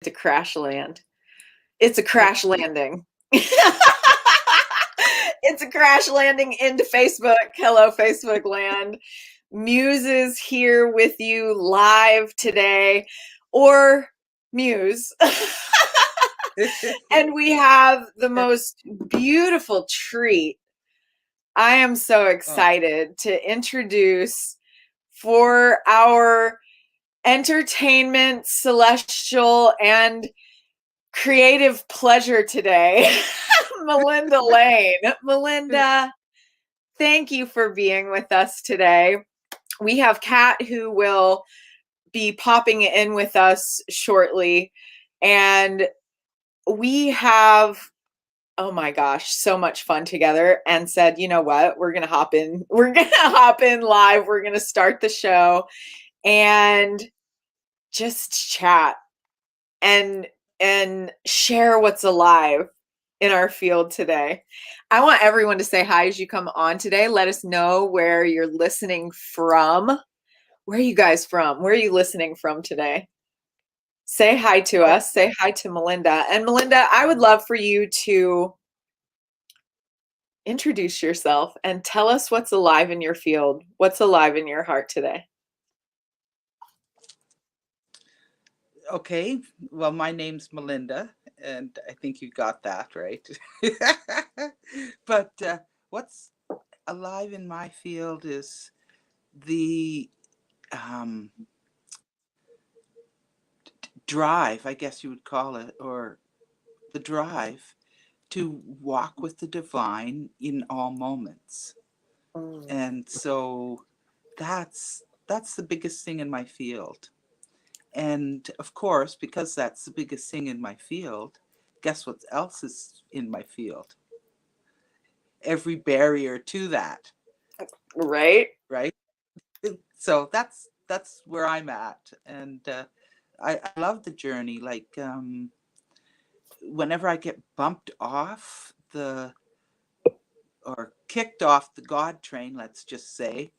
to crash land. It's a crash landing. It's a crash landing into Facebook. Hello, Facebook land. Muses here with you live today, or Muse. And we have the most beautiful treat. I am so excited to introduce for our entertainment, celestial, and creative pleasure today, Melinda Lane. Melinda, thank you for being with us today. We have Kat who will be popping in with us shortly. And we have, oh my gosh, so much fun together, and said, you know what, we're going to hop in. We're going to hop in live. We're going to start the show and just chat and share what's alive in our field today. I want everyone to say hi as you come on today. Let us know where you're listening from. Where are you guys from? Where are you listening from today? Say hi to us. Say hi to Melinda. And Melinda, I would love for you to introduce yourself and tell us what's alive in your field. What's alive in your heart today? Okay, well, my name's Melinda, and I think you got that right. But what's alive in my field is the drive, I guess you would call it, or the drive to walk with the divine in all moments. And so that's the biggest thing in my field. And of course, because that's the biggest thing in my field, guess what else is in my field? Every barrier to that. Right? Right? So that's where I'm at. And I love the journey. Like whenever I get bumped off or kicked off the God train, let's just say,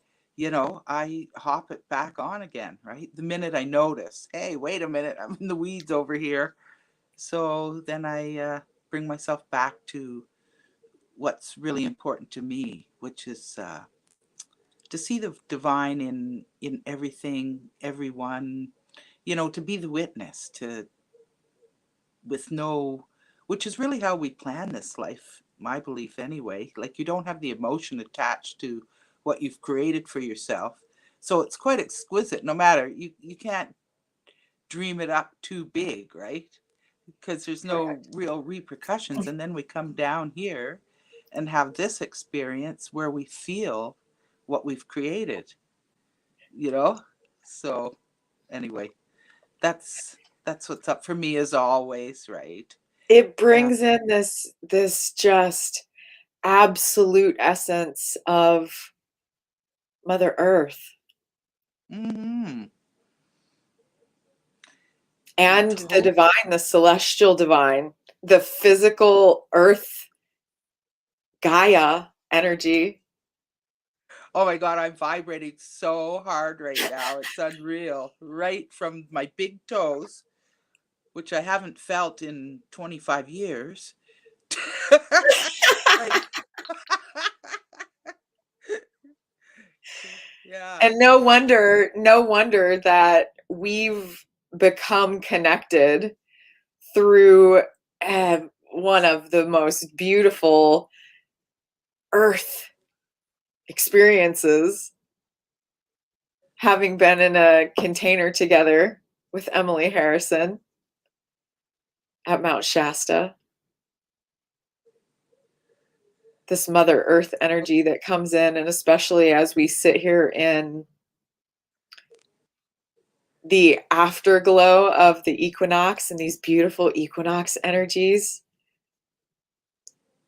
I hop it back on again, right? The minute I notice, hey, wait a minute, I'm in the weeds over here. So then I bring myself back to what's really important to me, which is to see the divine in everything, everyone, to be the witness, which is really how we plan this life, my belief anyway. Like, you don't have the emotion attached to what you've created for yourself. So it's quite exquisite, no matter, you can't dream it up too big, right? Because there's no real repercussions. And then we come down here and have this experience where we feel what we've created, So anyway, that's what's up for me as always, right? It brings in this just absolute essence of Mother Earth. Mm-hmm. And the divine, the celestial divine, the physical earth, Gaia energy. Oh my God, I'm vibrating so hard right now. It's unreal. Right from my big toes, which I haven't felt in 25 years. Yeah. And no wonder that we've become connected through one of the most beautiful earth experiences, having been in a container together with Emily Harrison at Mount Shasta. This Mother Earth energy that comes in, and especially as we sit here in the afterglow of the equinox and these beautiful equinox energies,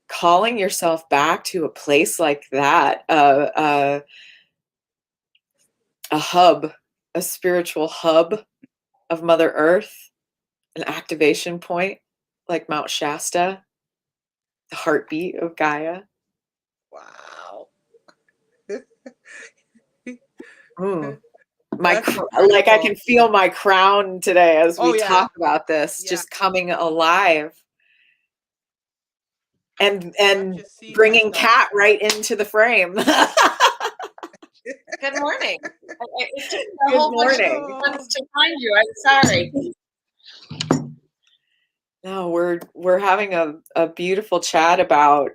calling yourself back to a place like that, a hub, a spiritual hub of Mother Earth, an activation point like Mount Shasta, the heartbeat of Gaia. Wow. Mm. That's like I beautiful. can feel my crown today as Oh we yeah, talk about this, yeah. just coming alive I'm and just seeing bringing myself. Kat right into the frame. Good morning. It took me a Good whole bunch of morning. Oh, months to find you. I'm sorry. No, we're having a beautiful chat about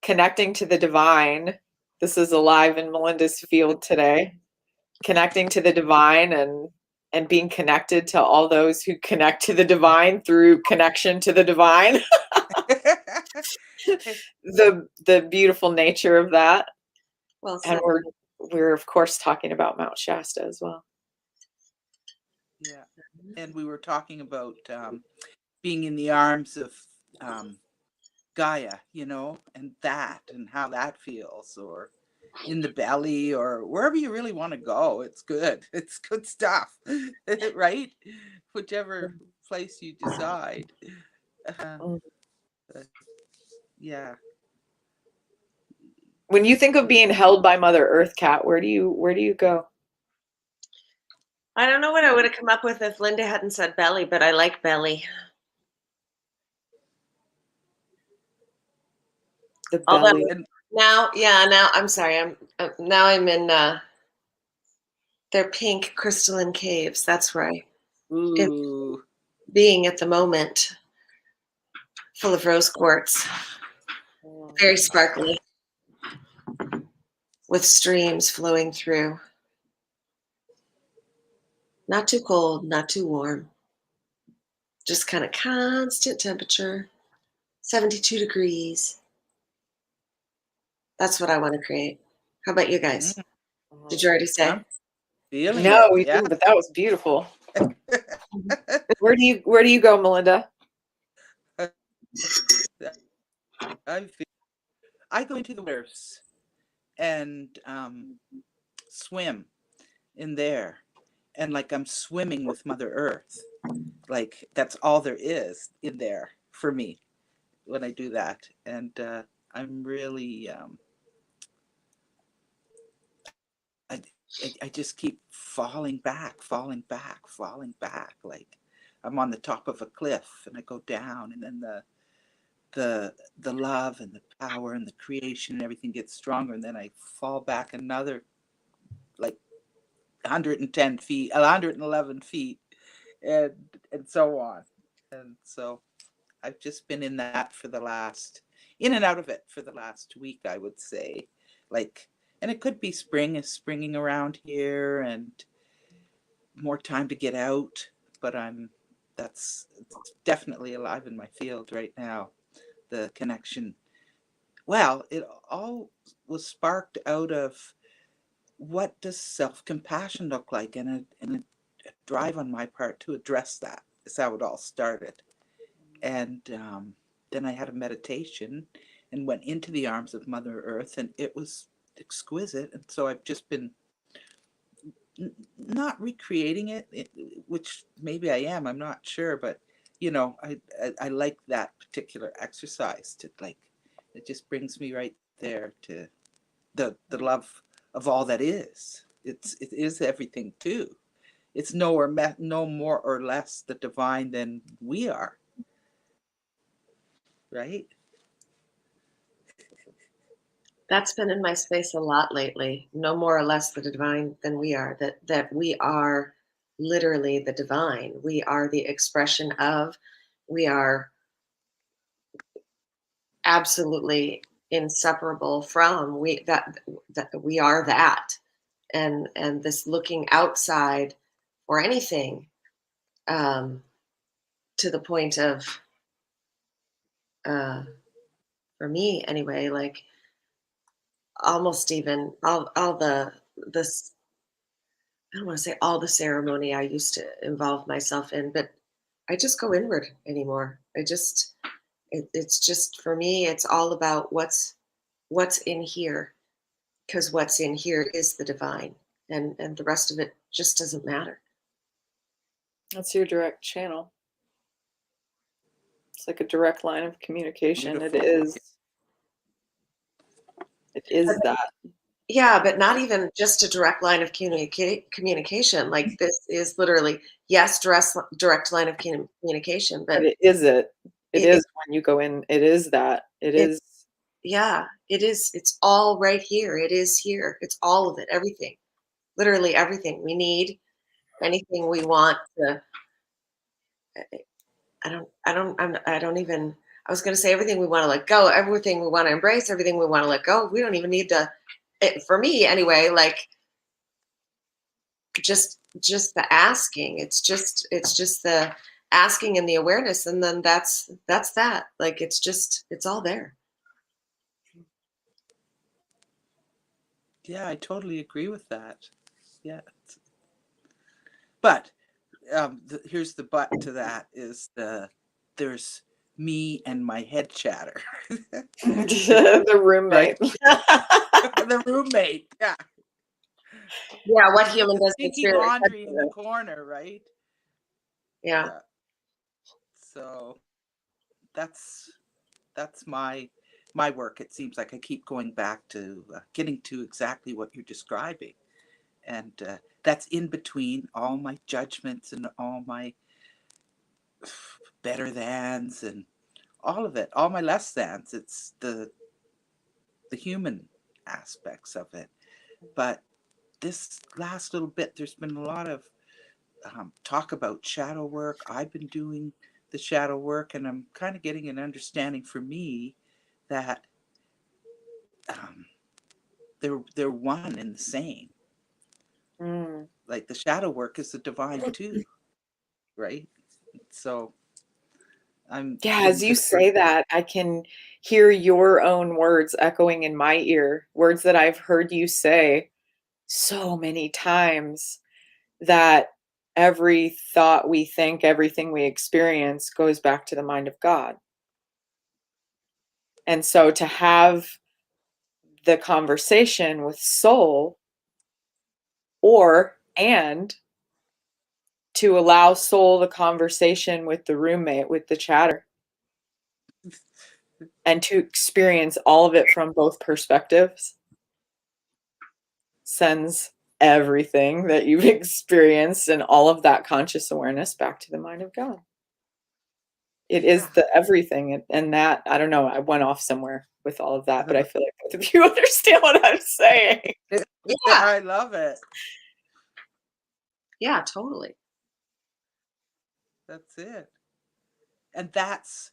connecting to the divine. This is alive in Melinda's field today. Connecting to the divine and being connected to all those who connect to the divine through connection to the divine. The beautiful nature of that. Well And said. we're of course talking about Mount Shasta as well. yeah. And we were talking about being in the arms of Gaia, and how that feels, or in the belly, or wherever you really want to go. It's good. It's good stuff, right? Whichever place you decide. Mm. Yeah. When you think of being held by Mother Earth, Kat, where do you go? I don't know what I would have come up with if Linda hadn't said belly, but I like belly. The Although belly. now I'm sorry. I'm in they're pink crystalline caves. That's right. Ooh. Being at the moment, full of rose quartz, very sparkly, with streams flowing through. Not too cold, not too warm. Just kind of constant temperature, 72 degrees. That's what I want to create. How about you guys? Did you already say? I'm feeling No, it. we Yeah. didn't, but that was beautiful. Where do you go, Melinda? I feel, I go into the waters and swim in there, and like I'm swimming with Mother Earth. Like that's all there is in there for me when I do that, and I'm really I, I just keep falling back, falling back, falling back. Like I'm on the top of a cliff and I go down, and then the love and the power and the creation and everything gets stronger, and then I fall back another like 110 feet, 111 feet, and so on. And so I've just been in that in and out of it for the last week, I would say. Like, and it could be spring is springing around here and more time to get out, but that's it's definitely alive in my field right now. The connection. Well, it all was sparked out of what does self-compassion look like, and a drive on my part to address that is how it all started. And then I had a meditation and went into the arms of Mother Earth, and it was exquisite. And so I've just been not recreating it, which maybe I am, I'm not sure, but I like that particular exercise to like, it just brings me right there to the love of all that is. It is everything too. It's no more or less the divine than we are, right? That's been in my space a lot lately. No more or less the divine than we are. That we are literally the divine. We are the expression of. We are absolutely inseparable from. That we are that. And this looking outside or anything, um, to the point of, for me anyway, like almost even all the this I don't want to say all the ceremony I used to involve myself in, but I just go inward anymore. It's just for me, it's all about what's in here, because what's in here is the divine, and the rest of it just doesn't matter. That's your direct channel. It's like a direct line of communication. Beautiful. It is that. Yeah, but not even just a direct line of communication. Like this is literally, yes, direct line of communication, But but it is it. It it, is when you go in, it is that. It it is. yeah, it is. It's all right here. It is here. It's all of it. Everything, literally everything we need, anything we want to. I don't even. I was going to say everything we want to let go, everything we want to embrace, everything we want to let go. We don't even need to. For me, anyway, like just the asking. It's just the asking and the awareness, and then that's that. Like it's all there. Yeah, I totally agree with that. Yeah. But here's the but to that is there's me and my head chatter. The Right? roommate. The roommate. Yeah. Yeah, what human doesn't Stinky experience? laundry in the corner, right? Yeah. Yeah. So that's my work. It seems like I keep going back to getting to exactly what you're describing, and that's in between all my judgments and all my better thans and all of it, all my less thans. It's the human aspects of it. But this last little bit, there's been a lot of talk about shadow work. I've been doing the shadow work, and I'm kind of getting an understanding for me that um, they're one and the same. Mm. Like the shadow work is the divine too, right? So I'm Yeah, getting as to you the point. say that, I can hear your own words echoing in my ear, words that I've heard you say so many times, that every thought we think, everything we experience goes back to the mind of God. And so to have the conversation with soul, and to allow soul the conversation with the roommate, with the chatter, and to experience all of it from both perspectives, sends everything that you've experienced and all of that conscious awareness back to the mind of God. It is Yeah. the everything. And that, I don't know, I went off somewhere with all of that, but I Uh-huh. feel like both of you understand what I'm saying. Yeah. I love it. Yeah, totally. That's it. And that's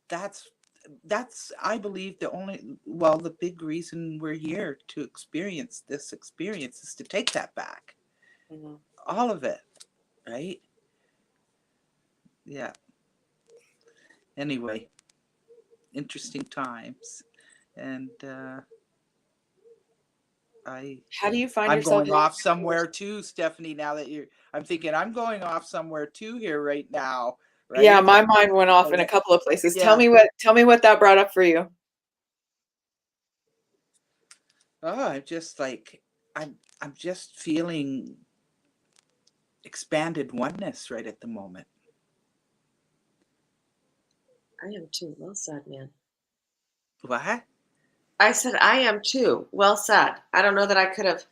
I believe the big reason we're here to experience this experience is to take that back. Mhm. All of it, right? Yeah. Anyway, interesting times. And How do you find I'm yourself going moving off somewhere towards? too, Stephanie, now that I'm thinking I'm going off somewhere too here right now, Yeah, right? my mind went off So in a couple of places. Tell yeah. me what that brought up for you. Oh, I'm just like I'm just feeling expanded oneness right at the moment. I am too. Well said, man. What? I said I am too. Well said. I don't know that I could have.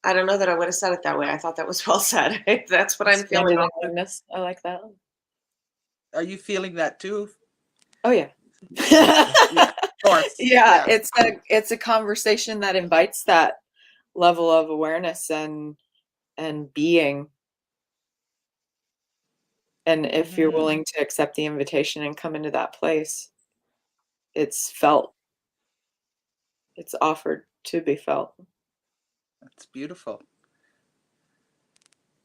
I don't know that I would have said it that way. I thought that was well said. That's what I'm feeling. Expanded in Also. oneness. I like that. Are you feeling that too? Oh yeah. Yeah, of course. Yeah, Yeah. it's a conversation that invites that level of awareness and being. And if you're Mm-hmm. willing to accept the invitation and come into that place, it's felt. It's offered to be felt. That's beautiful.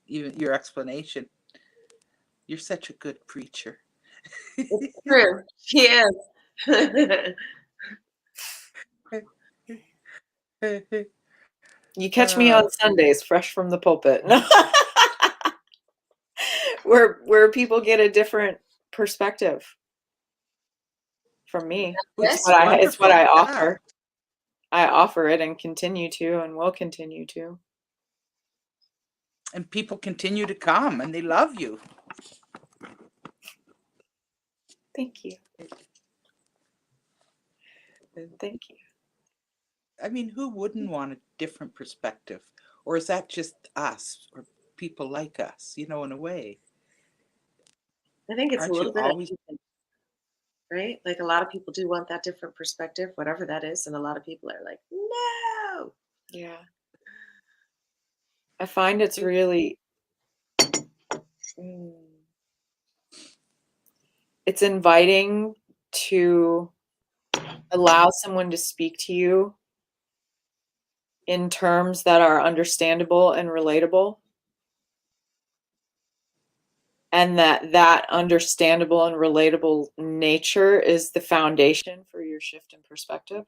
Even your explanation. You're such a good preacher. It's true. She is. You catch me on Sundays, fresh from the pulpit, where people get a different perspective from me. which is It's what wonderful. I Yeah. offer. I offer it and continue to and will continue to. And people continue to come and they love you. Thank you. Thank you. I mean, who wouldn't want a different perspective? Or is that just us or people like us, in a way? I think it's a Aren't you little bit of always? everything, right? Like a lot of people do want that different perspective, whatever that is, and a lot of people are like, no. Yeah. I find it's really mm, it's inviting to allow someone to speak to you in terms that are understandable and relatable, and that understandable and relatable nature is the foundation for your shift in perspective.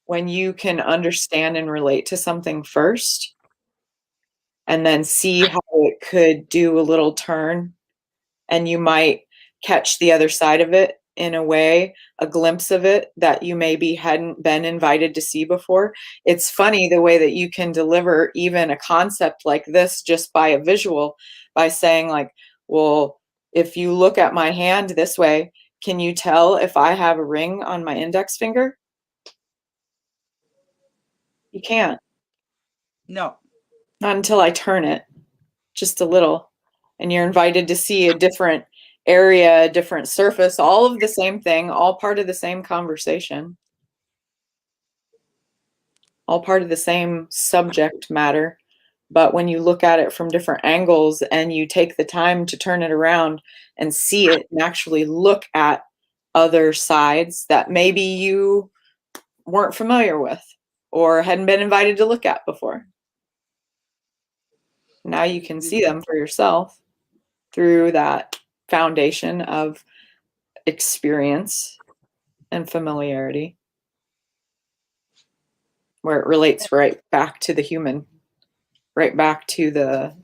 When you can understand and relate to something first and then see how it could do a little turn, and you might catch the other side of it in a way, a glimpse of it that you maybe hadn't been invited to see before. It's funny the way that you can deliver even a concept like this just by a visual, by saying like, well, if you look at my hand this way, can you tell if I have a ring on my index finger? You can't. No. Not until I turn it just a little. And you're invited to see a different area, a different surface, all of the same thing, all part of the same conversation, all part of the same subject matter. But when you look at it from different angles and you take the time to turn it around and see it and actually look at other sides that maybe you weren't familiar with or hadn't been invited to look at before. Now you can see them for yourself through that foundation of experience and familiarity, where it relates right back to the human, right back to the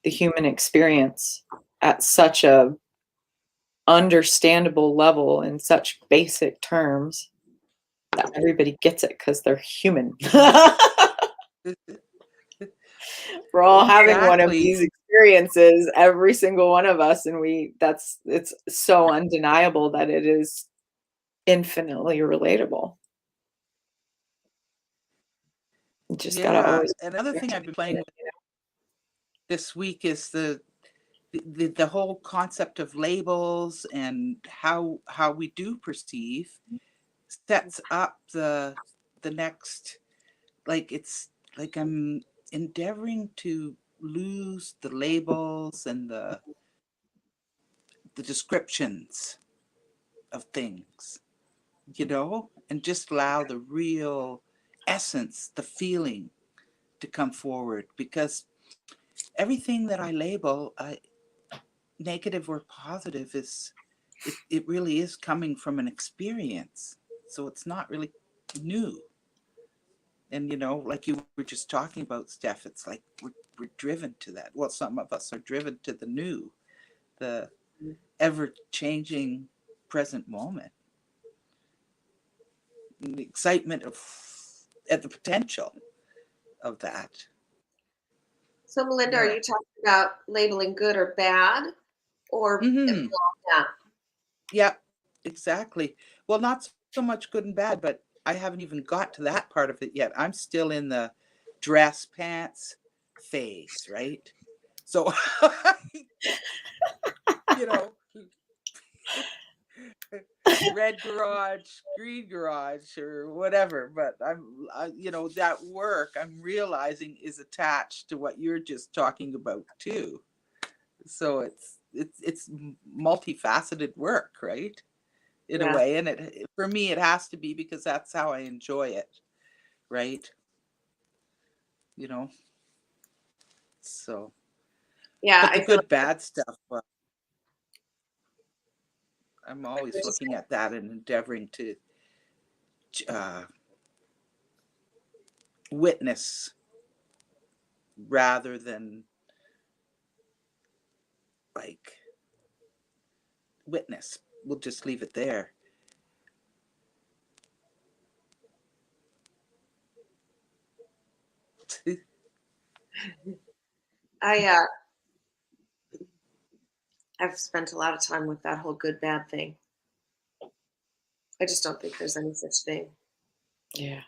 human experience at such a understandable level in such basic terms that everybody gets it because they're human. We're all having one of Exactly. these experiences, every single one of us, and it's so undeniable that it is infinitely relatable. You just gotta Yeah. always Another thing I've been playing with this week is the whole concept of labels and how we do perceive sets up the next, like it's like I'm endeavoring to lose the labels and the descriptions of things, and just allow the real essence, the feeling to come forward, because everything that I label, negative or positive, it really is coming from an experience. So it's not really new. And like you were just talking about, Steph, it's like we're driven to that. Well, some of us are driven to the new, the ever changing present moment, and the excitement of at the potential of that. So, Melinda, are Yeah. you talking about labeling good or bad or Mm-hmm. beyond that? Yeah, exactly. Well, not so much good and bad, but I haven't even got to that part of it yet. I'm still in the dress pants phase, right? So, you know, red garage, green garage, or whatever. But that work I'm realizing is attached to what you're just talking about too. So it's multifaceted work, right? In a Yeah. way, and it for me it has to be, because that's how I enjoy it, right? You know, so Yeah, but the I feel good bad stuff, I'm like always there's looking at that and endeavoring to uh, witness rather than like witness. We'll just leave it there. I I've spent a lot of time with that whole good bad thing. I just don't think there's any such thing. Yeah.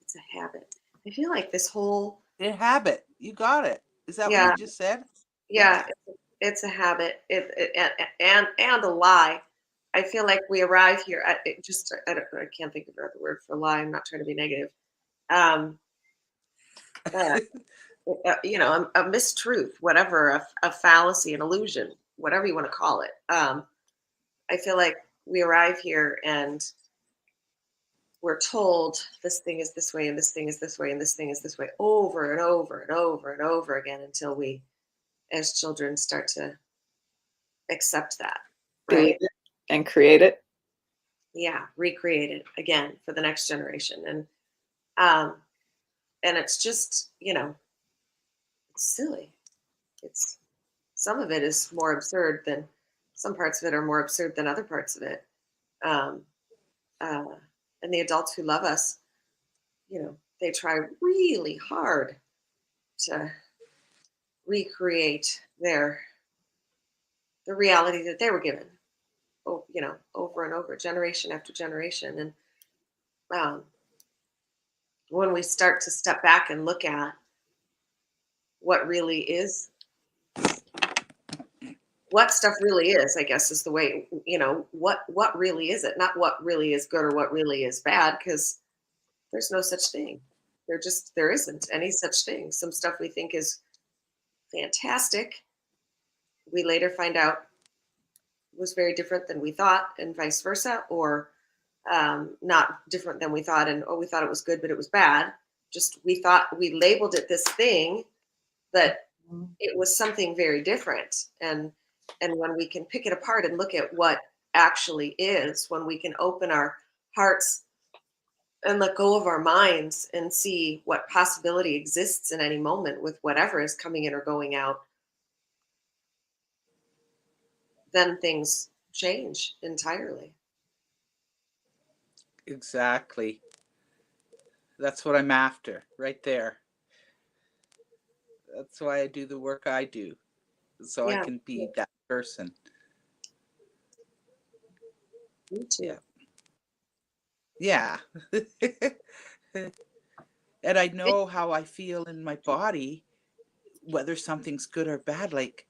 It's a habit. I feel like this whole, A habit. You got it. Is that what yeah, you just said? yeah, Yeah. it's a habit. And a lie. I feel like we arrive here at it just. I can't think of another word for lie. I'm not trying to be negative. Um, uh, a mistruth, whatever, a fallacy, an illusion, whatever you want to call it. I feel like we arrive here and we're told this thing is this way and this thing is this way and this thing is this way over and over and over and over again until we, as children, start to accept that, Believe right? it and create it. Yeah, recreate it again for the next generation. Um, and it's just, it's silly. It's Some of it is more absurd than some parts of it are more absurd than other parts of it. Um, uh, and the adults who love us, they try really hard to recreate the reality that they were given, over and over, generation after generation. And um, when we start to step back and look at what really is, what stuff really is, I guess is the way, what really is it, not what really is good or what really is bad, because there's no such thing. There isn't any such thing. Some stuff we think is fantastic, we later find out was very different than we thought, and vice versa, or not different than we thought, and we thought it was good, but it was bad. Just we thought we labeled it this thing, but it was something very different. And when we can pick it apart and look at what actually is, when we can open our hearts and let go of our minds and see what possibility exists in any moment with whatever is coming in or going out, then things change entirely. Exactly. That's what I'm after, right there. That's why I do the work I do, so I Yeah, can be that person. me too. Yeah. Yeah. And I know how I feel in my body, whether something's good or bad. Like,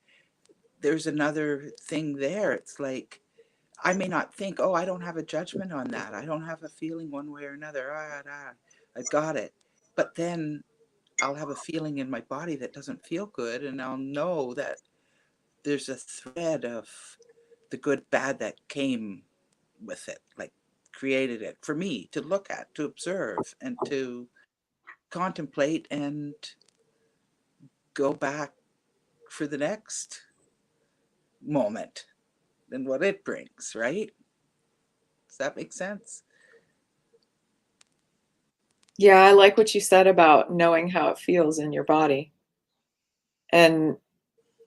there's another thing there. It's like, I may not think, oh, I don't have a judgment on that. I don't have a feeling one way or another. I got it. But then I'll have a feeling in my body that doesn't feel good, and I'll know that there's a thread of the good, bad that came with it, like created it for me to look at, to observe, and to contemplate and go back for the next moment and what it brings, right? Does that make sense? Yeah, I like what you said about knowing how it feels in your body. And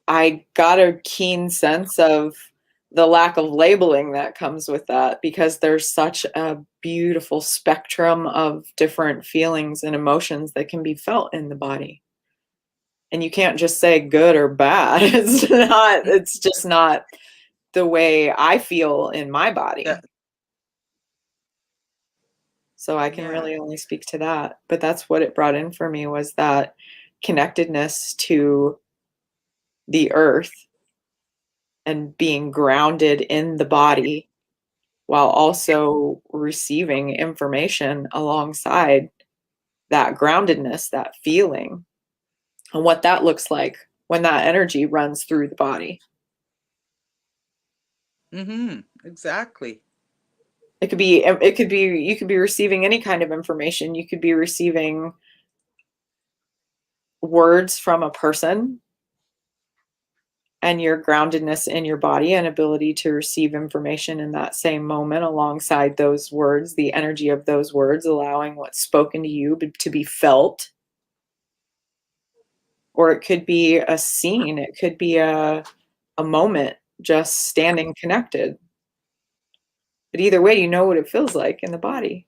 I got a keen sense of the lack of labeling that comes with that, because there's such a beautiful spectrum of different feelings and emotions that can be felt in the body. And you can't just say good or bad. It's just not the way I feel in my Yeah. body. So I can Yeah. really only speak to that. But that's what it brought in for me, was that connectedness to the earth and being grounded in the body while also receiving information alongside that groundedness, that feeling, and what that looks like when that energy runs through the body. Mm-hmm. Exactly. You could be receiving any kind of information. You could be receiving words from a person, and your groundedness in your body and ability to receive information in that same moment alongside those words, the energy of those words, allowing what's spoken to you to be felt. Or it could be a scene, it could be a moment just standing connected. But either way, you know what it feels like in the body.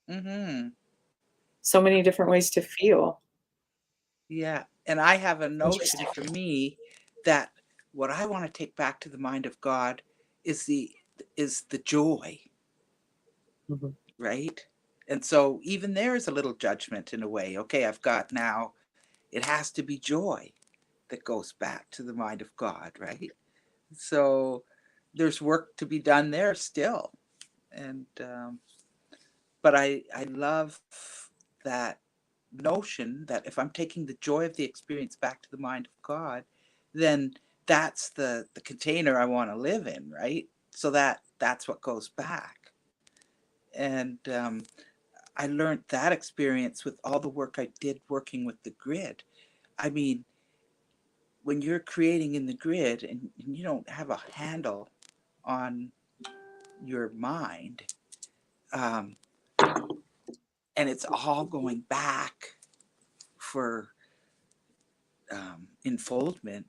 Mm-hmm. So many different ways to feel. Yeah. And I have a notion Interesting. for me that what I want to take back to the mind of God is the joy, Mhm. right? And so even there is a little judgment in a way. Okay, I've got now, it has to be joy that goes back to the mind of God, right? So there's work to be done there still. And but I love that notion that if I'm taking the joy of the experience back to the mind of God, then that's the container I want to live in, right? So that's what goes back. And I learned that experience with all the work I did working with the grid. I mean, when you're creating in the grid and you don't have a handle on your mind, um, and it's all going back for enfoldment.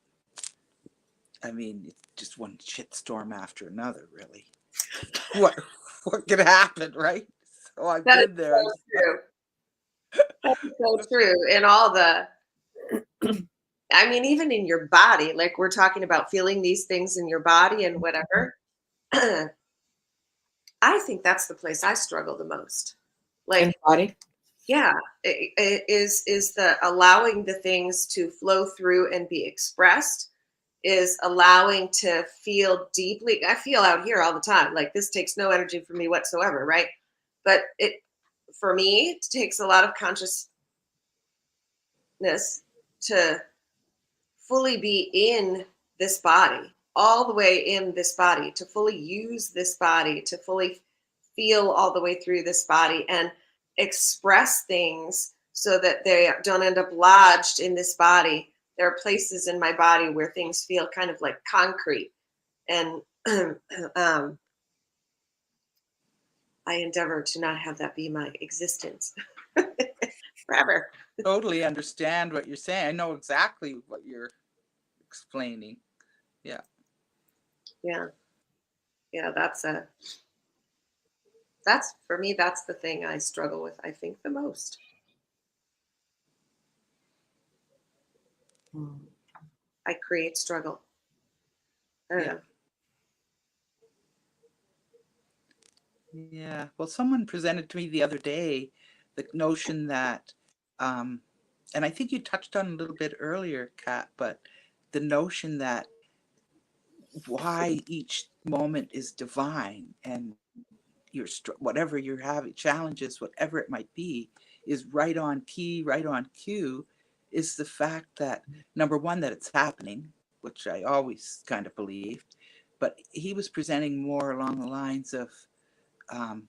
I mean, it's just one shitstorm after another, really. What what could happen, right? So I've That is been there. so true. That is so true. And all the, I mean, even in your body, like we're talking about feeling these things in your body and whatever. I think that's the place I struggle the most. In Like, body. yeah, it is the allowing the things to flow through and be expressed, is allowing to feel deeply. I feel out here all the time. Like this takes no energy from me whatsoever, right? But it, for me, it takes a lot of consciousness to fully be in this body, all the way in this body, to fully use this body, to fully feel all the way through this body and express things so that they don't end up lodged in this body. There are places in my body where things feel kind of like concrete. And um, I endeavor to not have that be my existence forever. Totally understand what you're saying. I know exactly what you're explaining. Yeah. Yeah. Yeah. That's for me, that's the thing I struggle with, I think, the most. I create struggle. I don't Yeah. know. Yeah. Well, someone presented to me the other day the notion that, and I think you touched on a little bit earlier, Kat, but the notion that why each moment is divine and your whatever you're having challenges, whatever it might be, is right on key, right on cue, is the fact that number one, that it's happening, which I always kind of believed, but he was presenting more along the lines of um,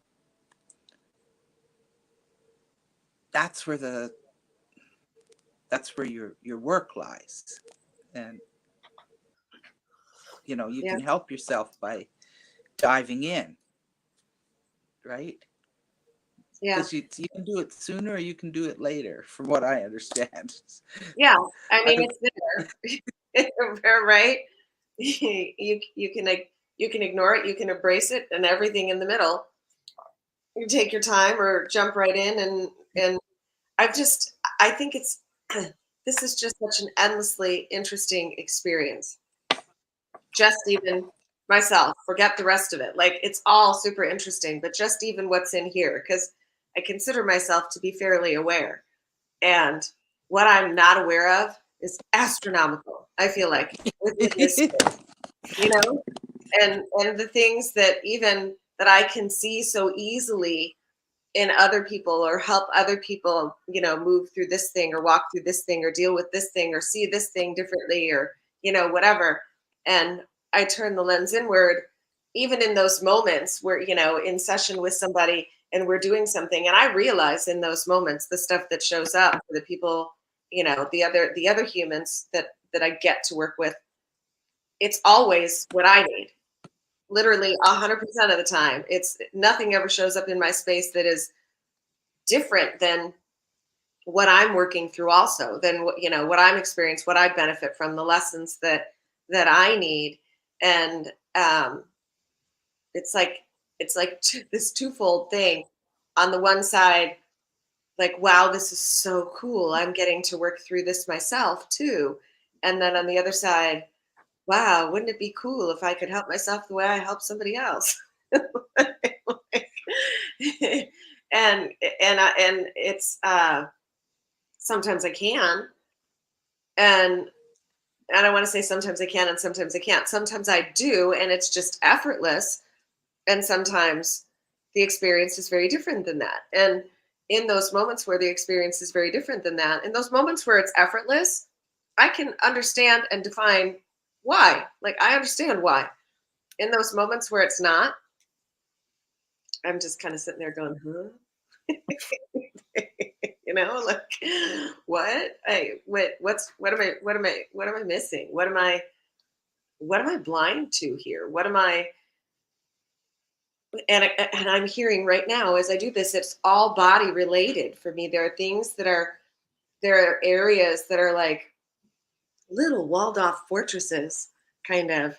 that's where the that's where your work lies, and you Yeah. can help yourself by diving in, right? Yeah. Because you can do it sooner or you can do it later, from what I understand. Yeah. I I, mean, it's there, right? You can you can ignore it, you can embrace it, and everything in the middle. You take your time or jump right in, and I think it's this is just such an endlessly interesting experience. Just even myself, forget the rest of it. Like it's all super interesting, but just even what's in here, because I consider myself to be fairly aware. And what I'm not aware of is astronomical, I feel like, within this space, you know? And the things that even that I can see so easily in other people or help other people, move through this thing or walk through this thing or deal with this thing or see this thing differently or, whatever. And I turn the lens inward, even in those moments where, in session with somebody and we're doing something. And I realize in those moments, the stuff that shows up for the people, the other humans that I get to work with, it's always what I need. Literally 100% of the time. It's nothing ever shows up in my space that is different than what I'm working through also, than what I'm experiencing, what I benefit from, the lessons that I need. And it's like this twofold thing. On the one side, like, wow, this is so cool, I'm getting to work through this myself too. And then on the other side, wow, wouldn't it be cool if I could help myself the way I help somebody else? and and it's sometimes I can, and I want to say sometimes I can and sometimes I can't. Sometimes I do, and it's just effortless. And sometimes the experience is very different than that. And in those moments where the experience is very different than that, in those moments where it's effortless, I can understand and define why. Like, I understand why. In those moments where it's not, I'm just kind of sitting there going, huh? Like, what? What am I missing? What am I blind to here? What am I, and I'm hearing right now as I do this, it's all body related for me. There are things that are, there are areas that are like little walled off fortresses, kind of,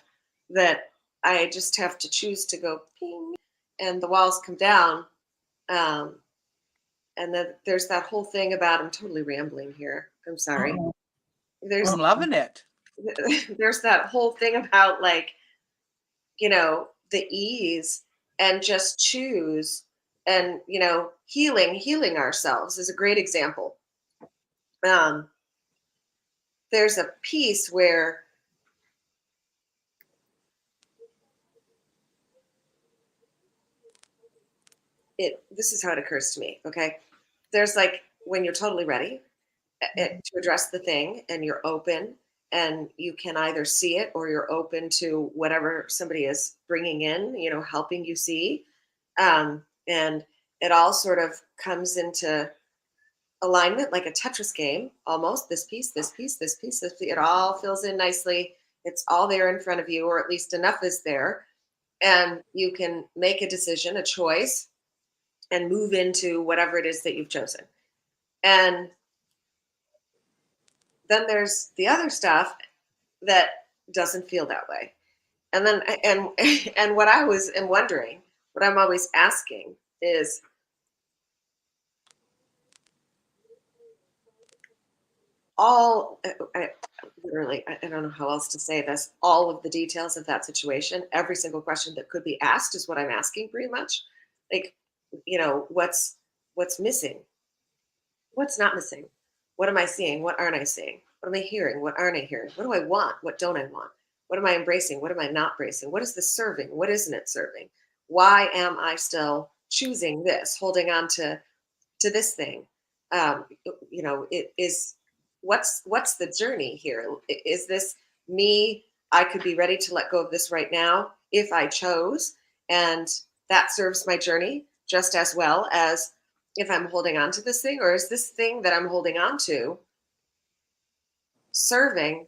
that I just have to choose to go ping, and the walls come down. Um, and then there's that whole thing about, I'm totally rambling here. I'm sorry. Oh, There's I'm loving it. there's that whole thing about, like, the ease, and just choose, and healing ourselves is a great example. um there's a piece where this is how it occurs to me. Okay, there's, like, when you're totally ready to address the thing, and you're open, and you can either see it, or you're open to whatever somebody is bringing in, helping you see. And it all sort of comes into alignment, like a Tetris game, almost. This piece, this piece, this piece, this piece, it all fills in nicely. It's all there in front of you, or at least enough is there. And you can make a decision, a choice, and move into whatever it is that you've chosen. And then there's the other stuff that doesn't feel that way. And then, and what I was am wondering, what I'm always asking is, all literally, I don't know how else to say this, all of the details of that situation, every single question that could be asked is what I'm asking, pretty much. Like, what's missing? What's not missing? What am I seeing? What aren't I seeing? What am I hearing? What aren't I hearing? What do I want? What don't I want? What am I embracing? What am I not embracing? What is this serving? What isn't it serving? Why am I still choosing this, holding on to this thing? It is, what's the journey here? Is this me? I could be ready to let go of this right now if I chose, and that serves my journey just as well as if I'm holding on to this thing. Or is this thing that I'm holding on to serving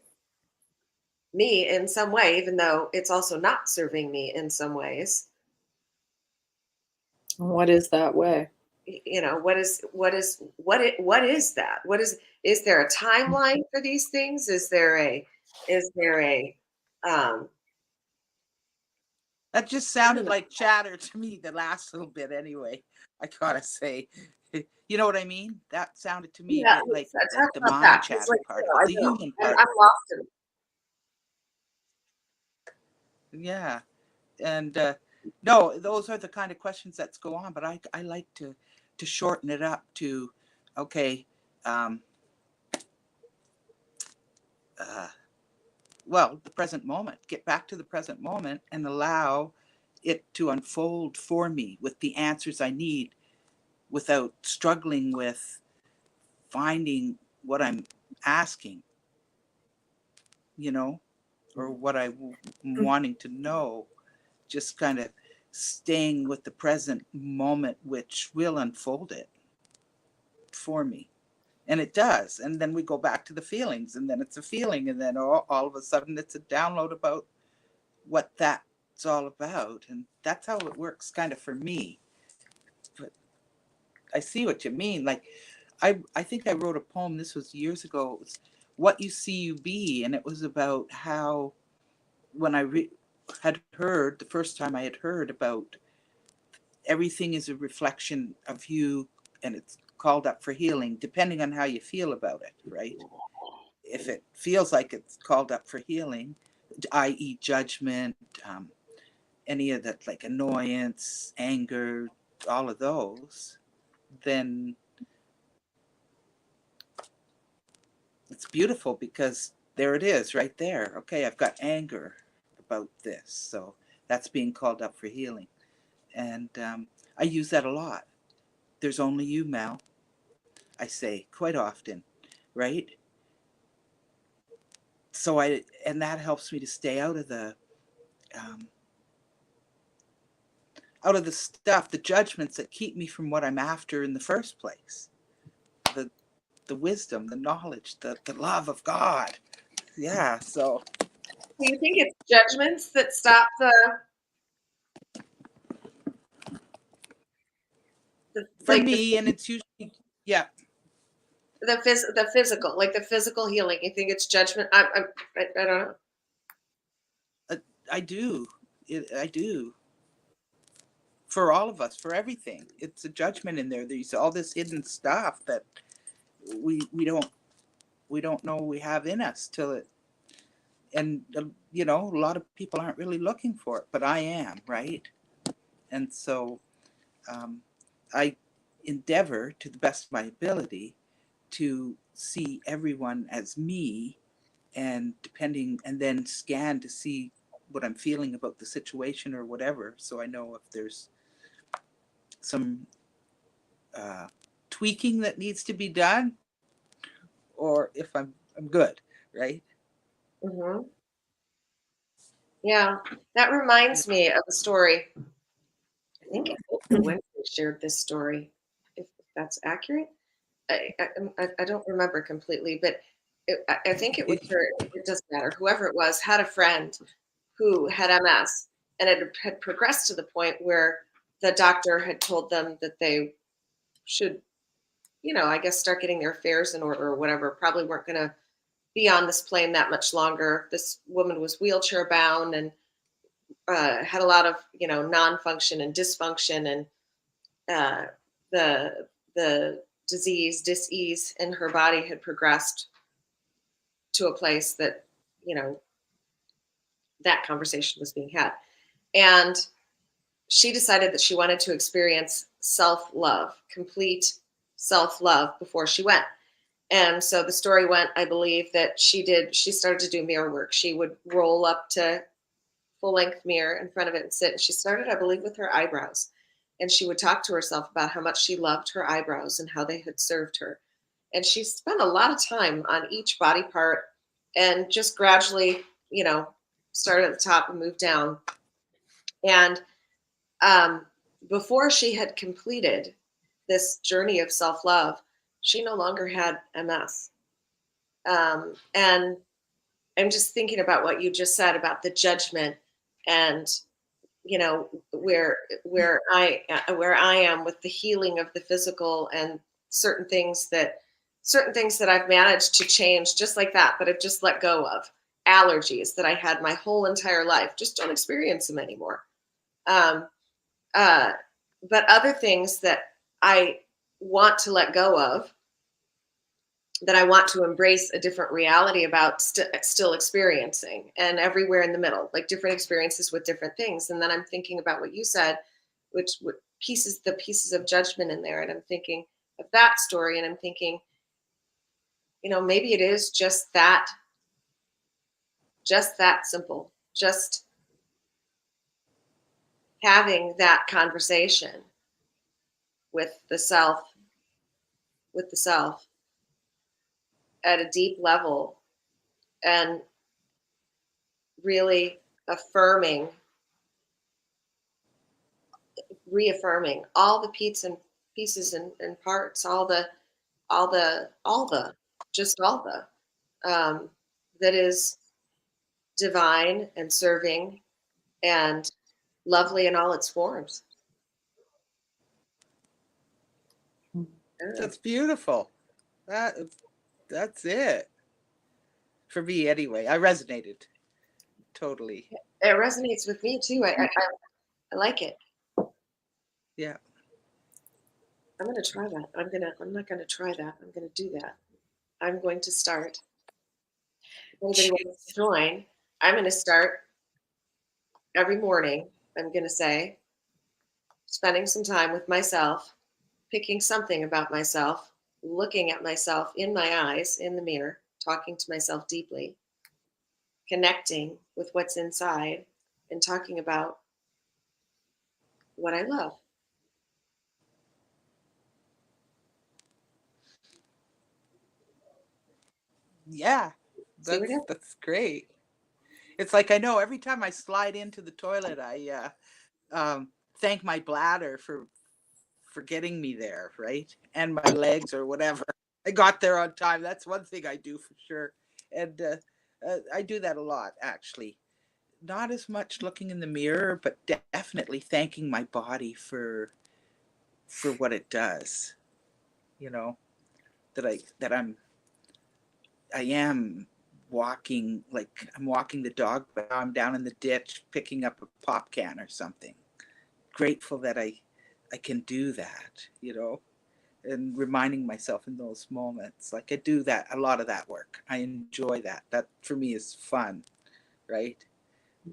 me in some way, even though it's also not serving me in some ways? What is that way? What is that? Is there a timeline for these things? Is there a um That just sounded like chatter to me, the last little bit anyway. I gotta say. You know what I mean? That sounded to me a yeah, bit like talk the about mind that, because, chatter like, part of it, I the don't, human I'm, part I'm of lost in. it. Yeah. And no, those are the kind of questions that go on, but I like to shorten it up to, okay, um, uh, well, the present moment. Get back to the present moment and allow it to unfold for me with the answers I need, without struggling with finding what I'm asking, you know, or what I'm wanting to know. Just kind of staying with the present moment, which will unfold it for me. And it does. And then we go back to the feelings, and then it's a feeling. And then all of a sudden it's a download about what that's all about. And that's how it works kind of for me. But I see what you mean. Like, I think I wrote a poem, this was years ago. It was What You See You Be. And it was about how, when had heard, the first time I had heard about everything is a reflection of you, and it's called up for healing, depending on how you feel about it, right? If it feels like it's called up for healing, i.e., judgment, any of that, like annoyance, anger, all of those, then it's beautiful because there it is right there. Okay, I've got anger about this. So that's being called up for healing. And I use that a lot. There's only you, Mel, I say quite often, right? So and that helps me to stay um, out of the stuff, the judgments that keep me from what I'm after in the first place. The the wisdom, the knowledge, the love of God. Yeah. So Do you think it's judgments that stop the for like me, and it's usually, yeah, the physical, like the physical healing? You think it's judgment? I don't know. I do. I do. For all of us, for everything, it's a judgment in there. There's all this hidden stuff that we don't know we have in us till it. And a lot of people aren't really looking for it, but I am, right? And so um, I endeavor to the best of my ability to see everyone as me, and then scan to see what I'm feeling about the situation or whatever, so I know if there's some uh, tweaking that needs to be done, or if I'm good, right? Hmm. Yeah, that reminds me of a story. I think Oprah Winfrey shared this story, if that's accurate. I don't remember completely, but I think it was her. It doesn't matter. Whoever it was had a friend who had MS, and it had progressed to the point where the doctor had told them that they should, I guess, start getting their affairs in order or whatever. Probably weren't going to be on this plane that much longer. This woman was wheelchair bound and had a lot of, non-function and dysfunction, and uh, the disease, dis-ease in her body had progressed to a place that, you know, that conversation was being had. And she decided that she wanted to experience self-love, complete self-love before she went. And so the story went, I believe, that she started to do mirror work. She would roll up to full length mirror in front of it and sit. And she started, I believe, with her eyebrows. And she would talk to herself about how much she loved her eyebrows and how they had served her. And she spent a lot of time on each body part and just gradually, started at the top and moved down. And um, before she had completed this journey of self love, she no longer had MS. And I'm just thinking about what you just said about the judgment, and where I am with the healing of the physical, and certain things that I've managed to change just like that I've just let go of. Allergies that I had my whole entire life, just don't experience them anymore. Um, uh, but other things that I want to let go of, that I want to embrace a different reality about, still experiencing, and everywhere in the middle, like different experiences with different things. And then I'm thinking about what you said, which the pieces of judgment in there. And I'm thinking of that story, and I'm thinking, maybe it is just that simple, just having that conversation with the self, with the self at a deep level, and really reaffirming all the pieces and parts, all the just all the that is divine and serving and lovely in all its forms. I don't know. That's beautiful. That that's it for me anyway. I resonated totally. It resonates with me too. I like it. Yeah. I'm gonna try that. I'm not gonna try that. I'm gonna do that. I'm going to start. If anybody wants to join, I'm going to start every morning. I'm going to say, spending some time with myself, picking something about myself, looking at myself in my eyes in the mirror, talking to myself deeply, connecting with what's inside, and talking about what I love. Yeah, See what happens. that's great. It's like I know every time I slide into the toilet, I thank my bladder for getting me there, right? And my legs or whatever. I got there on time. That's one thing I do for sure. And I do that a lot, actually. Not as much looking in the mirror, but definitely thanking my body for what it does. You know, I am walking, like I'm walking the dog, but I'm down in the ditch picking up a pop can or something. Grateful that I can do that, and reminding myself in those moments. Like I do that, a lot of that work. I enjoy that. That for me is fun, right?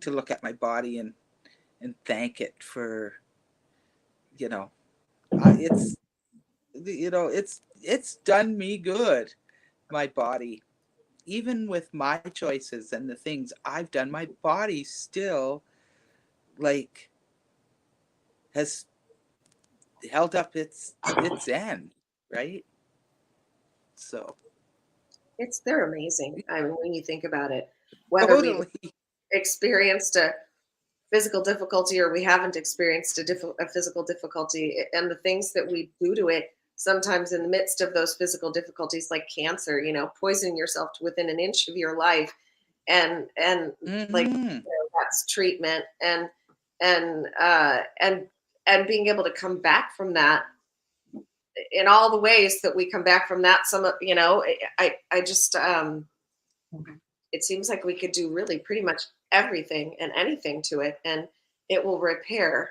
To look at my body and thank it for, you know, it's it's done me good, my body. Even with my choices and the things I've done, my body still like has held up its end, right? So They're amazing. I mean, when you think about it, whether we've totally. experienced a physical difficulty or we haven't experienced a physical difficulty, and the things that we do to it sometimes in the midst of those physical difficulties, like cancer, poisoning yourself to within an inch of your life, and like, Mm-hmm. that's treatment, and being able to come back from that in all the ways that we come back from that. I just it seems like we could do really pretty much everything and anything to it, and it will repair.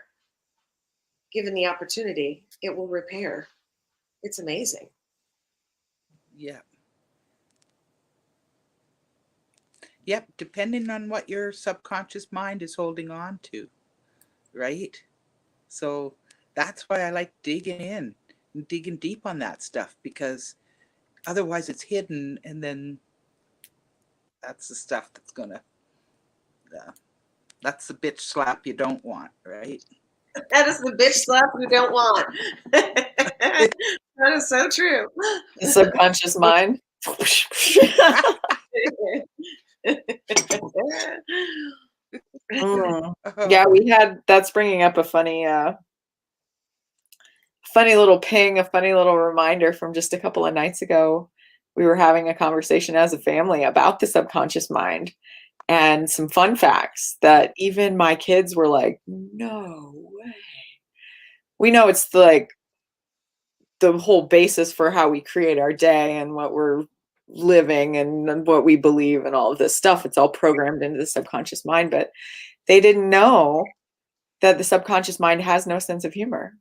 Given the opportunity, it will repair. It's amazing. Yeah. Yep, depending on what your subconscious mind is holding on to, right? So that's why I like digging in and digging deep on that stuff, because otherwise it's hidden, and then that's the stuff that's gonna uh, that's the bitch slap you don't want, right? That is the bitch slap we don't want. That is so true. The subconscious mind. Mm. Yeah, we had that's bringing up a funny little ping, a funny little reminder from just a couple of nights ago. We were having a conversation as a family about the subconscious mind and some fun facts that even my kids were like, no way. We know it's like the whole basis for how we create our day and what we're living and what we believe and all of this stuff. It's all programmed into the subconscious mind, but they didn't know that the subconscious mind has no sense of humor.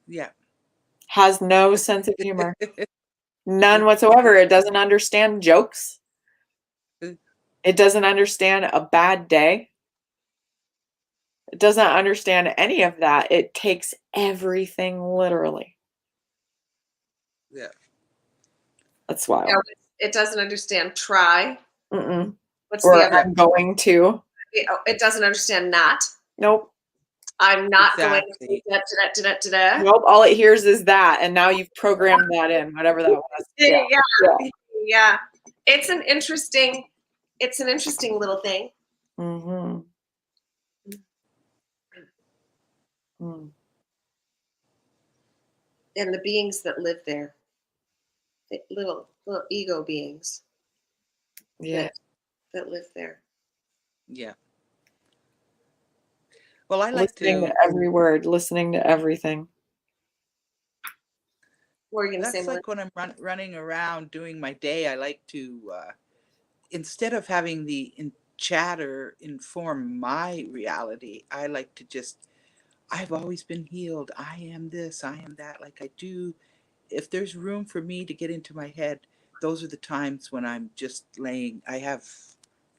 Yeah. Has no sense of humor. None whatsoever. It doesn't understand jokes. It doesn't understand a bad day. It doesn't understand any of that. It takes everything literally. Yeah. That's wild. No, it doesn't understand try. Mm-mm. What's Or the other? I'm going to. It doesn't understand not. Nope. I'm not Exactly. going to. Nope. All it hears is that, and now you've programmed that in, whatever that was. Yeah. Yeah. Yeah. It's an interesting little thing. Mm-hmm. Mm. And the beings that live there, the little ego beings Yeah. that live there. Yeah. Well, I like Listening to to. every word, listening to everything. What are you going to say, That's Melissa? like when I'm running around doing my day. I like to instead of having the chatter inform my reality, I like to just. I've always been healed. I am this. I am that. Like I do. If there's room for me to get into my head, those are the times when I'm just laying. I have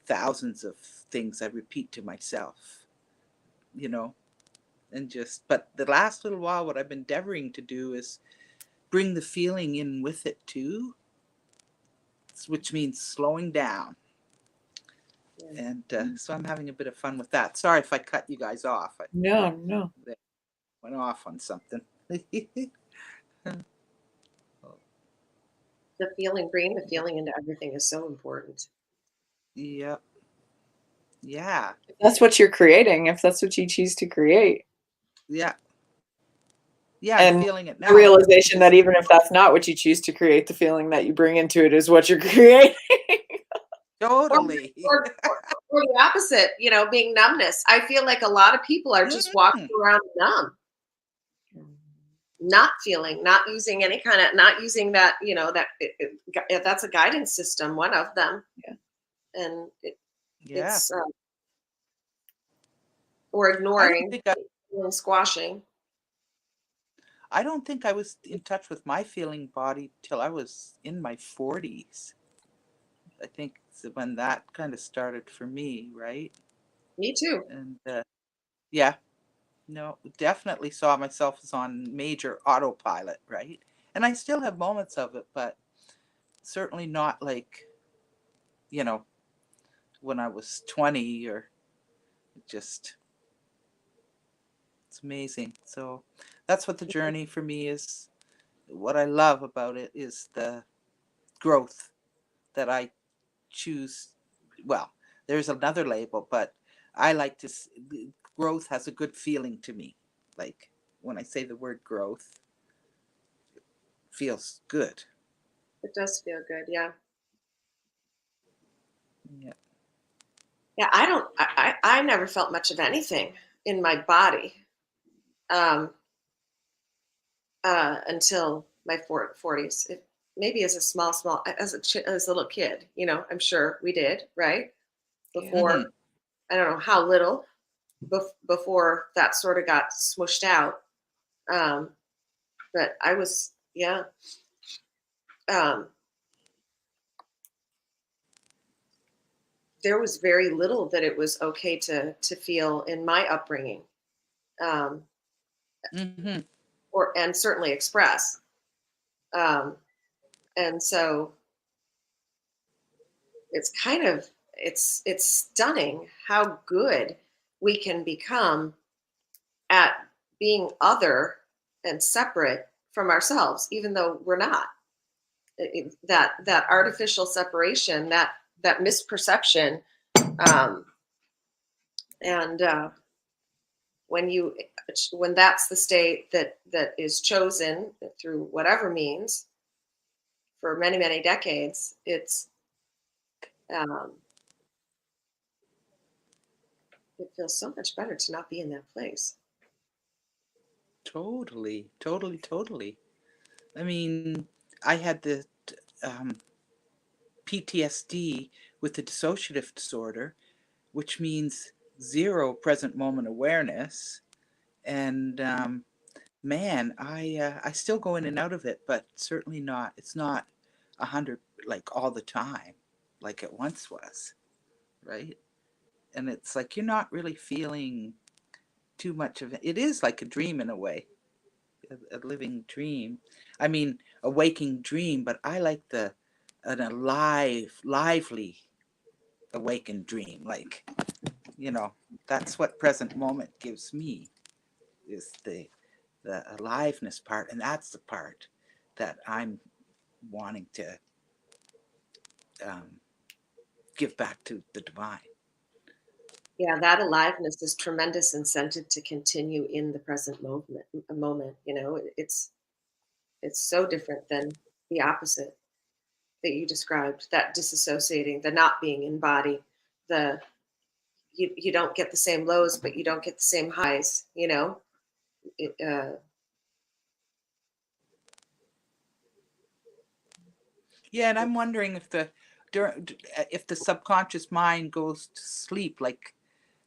thousands of things I repeat to myself, you know, and but the last little while, what I've been endeavoring to do is bring the feeling in with it too, which means slowing down. And so I'm having a bit of fun with that. Sorry if I cut you guys off. No. They went off on something. The feeling, bringing the feeling into everything is so important. Yep. Yeah. If that's what you're creating, if that's what you choose to create. Yeah. Yeah, I'm And feeling it now. the realization that even if that's not what you choose to create, the feeling that you bring into it is what you're creating. Totally. Or the opposite, you know, being numbness. I feel like a lot of people are just walking around numb, not feeling, not using any kind of, not using that, you know, that that's a guidance system, one of them. Yeah. And Yeah. it's, or ignoring, squashing. I don't think I was in touch with my feeling body till I was in my 40s. I think when that kind of started for me, right? Me too. And yeah, no, definitely saw myself as on major autopilot, right? And I still have moments of it, but certainly not like, you know, when I was 20 or just, it's amazing. So that's what the journey for me is. What I love about it is the growth that I choose. Well, there's another label, but I like to, growth has a good feeling to me. Like when I say the word growth, it feels good. It does feel good. Yeah. Yeah. Yeah. I never felt much of anything in my body. Until my 40s. Maybe as a small, as a little kid, you know, I'm sure we did, right? Before, I don't know how little, before that sort of got smushed out. But I was, yeah. There was very little that it was okay to feel in my upbringing, and certainly express. And so it's kind of, it's stunning how good we can become at being other and separate from ourselves, even though we're not. That artificial separation, that misperception, and when that's the state that is chosen through whatever means for many decades, um, it feels so much better to not be in that place. Totally. I mean, I had the PTSD with the dissociative disorder, which means zero present moment awareness. And man, I still go in and out of it, but certainly not. It's not 100 like all the time, like it once was, right? And it's like you're not really feeling too much of it. It is like a dream in a way, a living dream. I mean, a waking dream, but I like an alive, lively, awakened dream. Like, you know, that's what present moment gives me, is the aliveness part, and that's the part that I'm wanting to give back to the divine. Yeah, that aliveness is tremendous incentive to continue in the present moment. You know, it's so different than the opposite that you described, that disassociating, the not being in body, the you don't get the same lows, but you don't get the same highs, you know. It, Yeah, and I'm wondering if the subconscious mind goes to sleep, like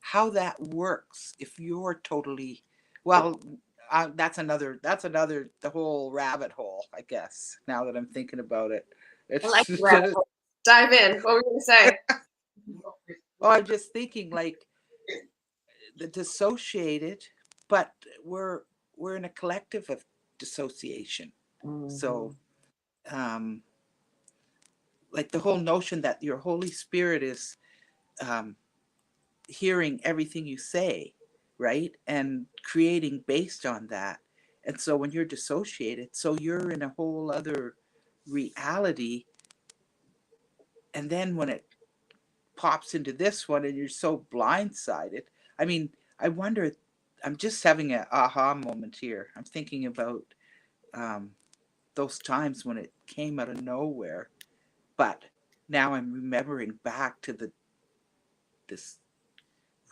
how that works if you're totally, well, that's another the whole rabbit hole, I guess. Now that I'm thinking about it, I like it's the rabbit hole. Dive in. What were you going to say? Well, I'm just thinking like the dissociated, but we're we're in a collective of dissociation. So, um, like the whole notion that your Holy Spirit is um, hearing everything you say, right, and creating based on that. And so when you're dissociated, so you're in a whole other reality, and then when it pops into this one and you're so blindsided. I mean, I wonder, I'm just having an aha moment here. I'm thinking about um, those times when it came out of nowhere, but now I'm remembering back to this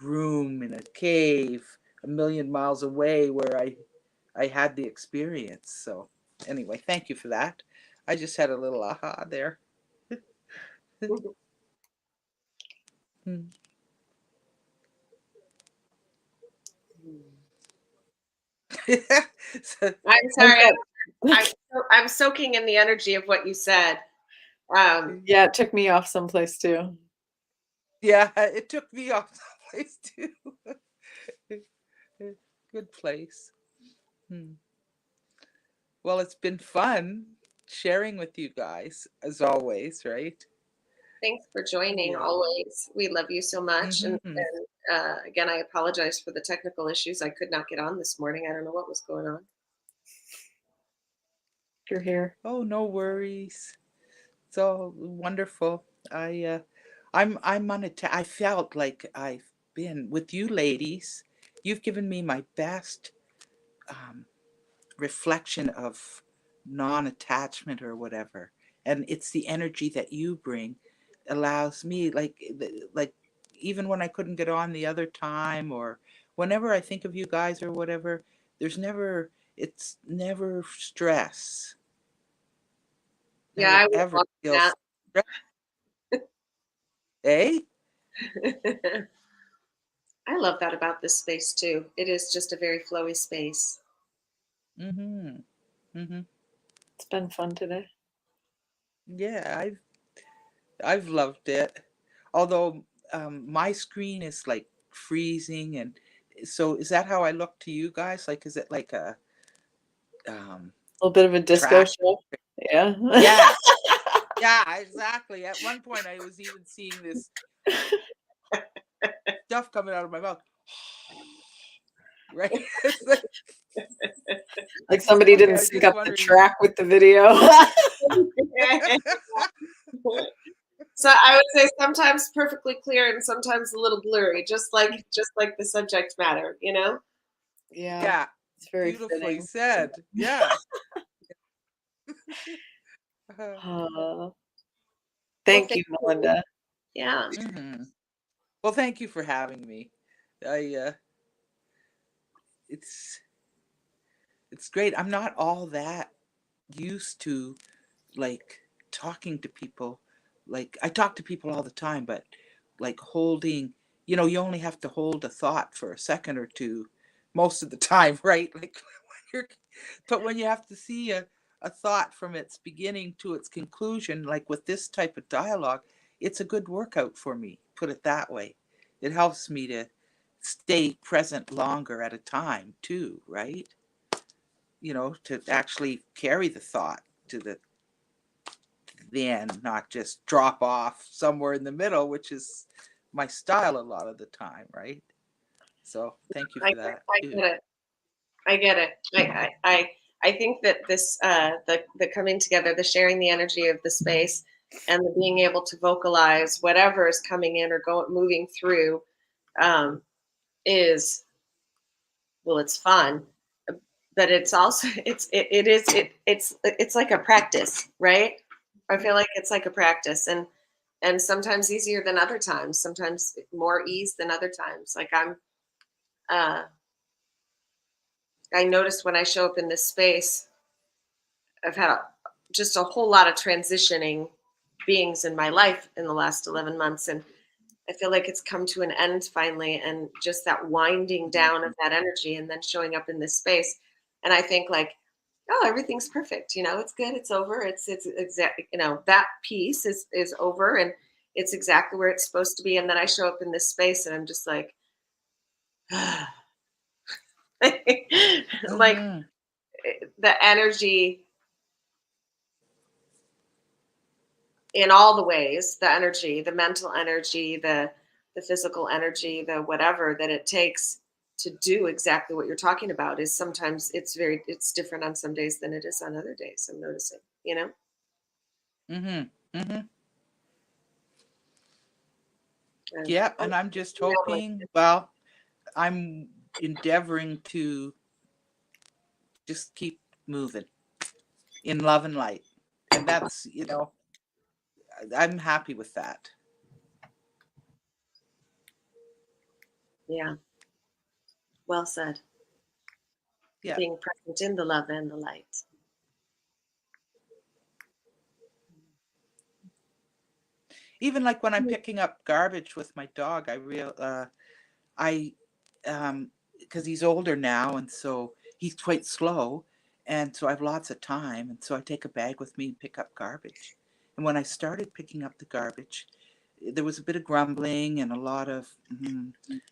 room in a cave a million miles away where I had the experience. So anyway, thank you for that. I just had a little aha there. Hmm. So, I'm sorry. I'm soaking in the energy of what you said. Yeah, it took me off someplace too. yeah, it took me off someplace too. Good place. Hmm. Well, it's been fun sharing with you guys, as always, right? Thanks for joining. Yeah. Always, we love you so much. And, Mm-hmm. again, I apologize for the technical issues. I could not get on this morning. I don't know what was going on. You're here. Oh, no worries. It's all wonderful. I'm I felt like I've been with you ladies. You've given me my best um, reflection of non-attachment or whatever, and it's the energy that you bring allows me like even when I couldn't get on the other time or whenever I think of you guys or whatever, there's never it's never stress, Yeah, never I would ever love feels that. stress, eh? I love that about this space too. It is just a very flowy space. Mm-hmm. Mm-hmm. It's been fun today. Yeah, I've loved it. Although my screen is like freezing, and so is that how I look to you guys? Like, is it like a um, A little bit of a disco track? show. Yeah. Yeah, yeah, exactly. At one point, I was even seeing this stuff coming out of my mouth. Right? It's Like somebody okay. didn't I'm sync just up the wondering. track with the video. So I would say sometimes perfectly clear and sometimes a little blurry, just like the subject matter, you know? Yeah, Yeah, it's very beautifully fitting. said. Yeah. Uh, Well, thank thank you, you. Melinda. Yeah. Mhm. Well, thank you for having me. I it's it's great. I'm not all that used to like talking to people. Like I talk to people all the time, but like holding, you only have to hold a thought for a second or two most of the time, right? Like when but when you have to see a thought from its beginning to its conclusion, like with this type of dialogue, it's a good workout for me, put it that way. It helps me to stay present longer at a time too, right? To actually carry the thought to the end, not just drop off somewhere in the middle, which is my style a lot of the time, right? So thank you I for get, that I too. get it. I get it. I think that this the coming together, the sharing the energy of the space, and the being able to vocalize whatever is coming in or moving through, um, is, well, it's fun, but it's also it's like a practice, right? I feel like it's like a practice, and sometimes easier than other times, sometimes more ease than other times. Like uh, I noticed when I show up in this space, I've had just a whole lot of transitioning beings in my life in the last 11 months. And I feel like it's come to an end finally. And just that winding down of that energy and then showing up in this space. And I think like, oh, everything's perfect. It's good. It's over. It's exactly, that piece is over. And it's exactly where it's supposed to be. And then I show up in this space and I'm just like, like Mm-hmm. the energy in all the ways, the energy, the mental energy, the physical energy, the whatever that it takes to do exactly what you're talking about is sometimes it's different on some days than it is on other days. I'm noticing, you know? Mm-hmm. Mm-hmm. And Yeah, and I'm just hoping, well, I'm endeavoring to just keep moving in love and light. And that's, I'm happy with that. yeah, well said. Yeah. Being present in the love and the light. Even like when I'm picking up garbage with my dog, I because he's older now, and so he's quite slow, and so I have lots of time, and so I take a bag with me and pick up garbage. And when I started picking up the garbage, there was a bit of grumbling and a lot of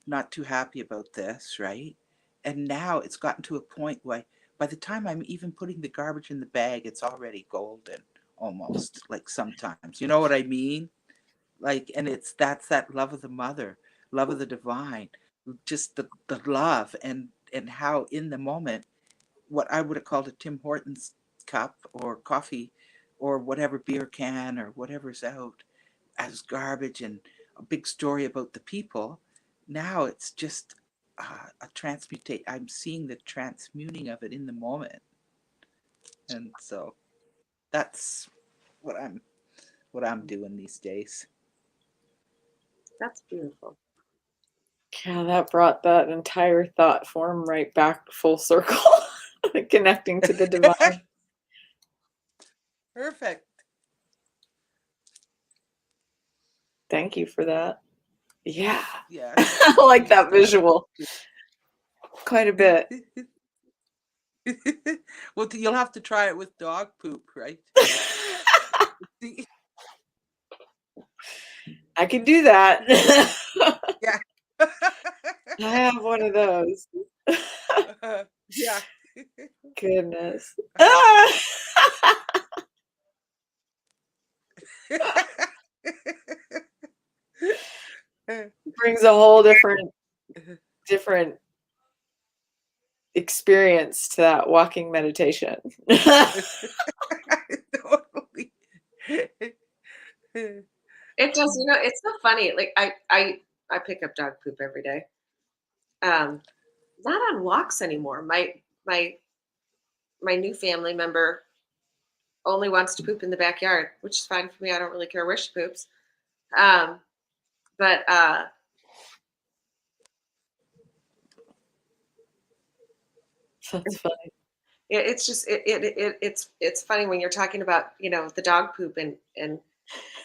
not too happy about this, right? And now it's gotten to a point where by the time I'm even putting the garbage in the bag, it's already golden almost, like sometimes. You know what I mean? Like, and that's that love of the mother, love of the divine, just the love and how in the moment, what I would have called a Tim Hortons cup or coffee or whatever beer can or whatever's out as garbage and a big story about the people. Now it's just a transmutate. I'm seeing the transmuting of it in the moment, and so that's what I'm doing these days. That's beautiful. Yeah, that brought that entire thought form right back full circle, connecting to the divine. Perfect. Thank you for that. Yeah, Yeah. I like that visual quite a bit. Well, you'll have to try it with dog poop, right? I can do that. Yeah. I have one of those. Yeah. Goodness. Ah! Brings a whole different experience to that walking meditation. Totally. It does, it's so funny. Like I pick up dog poop every day. Not on walks anymore. My new family member only wants to poop in the backyard, which is fine for me. I don't really care where she poops. Um, but That's funny. it's just it's funny when you're talking about the dog poop and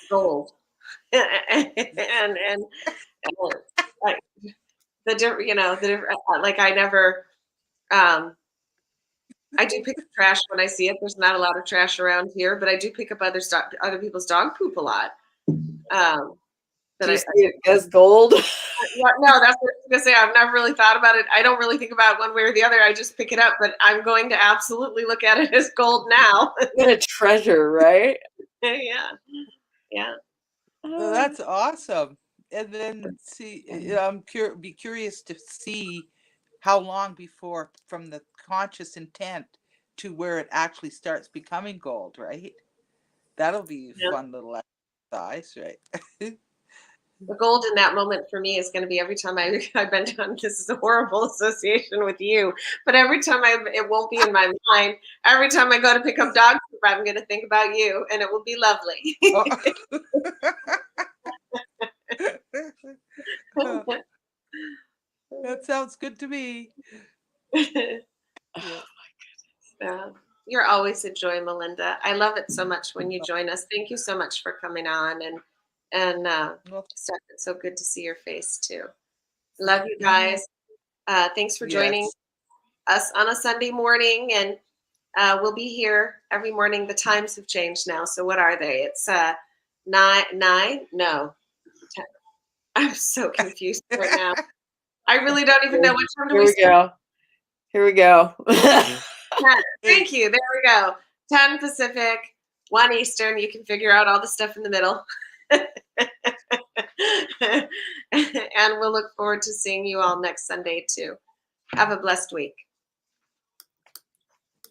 gold and like the different the different like I never I do pick up trash when I see it. There's not a lot of trash around here, but I do pick up other people's dog poop a lot. That Do you I see it as gold? yeah, no, that's what I was gonna say. I've never really thought about it. I don't really think about it one way or the other. I just pick it up, but I'm going to absolutely look at it as gold now. What a treasure, right? Yeah, yeah. Well, that's awesome. And then see, be curious to see how long before from the conscious intent to where it actually starts becoming gold, right? That'll be a Yeah. fun little exercise, right? The gold in that moment for me is going to be every time I've been done. This is a horrible association with you, but every time it won't be in my mind. Every time I go to pick up dog poop, I'm going to think about you, and it will be lovely. Oh. That sounds good to me. Yeah. Yeah. You're always a joy, Melinda. I love it so much when you join us. Thank you so much for coming on and Well, Steph, it's so good to see your face too. Love you guys. Thanks for joining yes. us on a Sunday morning, and we'll be here every morning. The times have changed now, so what are they? It's 9? No. 10. I'm so confused right now. I really don't even know what time do Here we we start. go. Here we go. 10. Thank you. There we go. 10 Pacific, 1 Eastern. You can figure out all the stuff in the middle. And we'll look forward to seeing you all next Sunday too. Have a blessed week.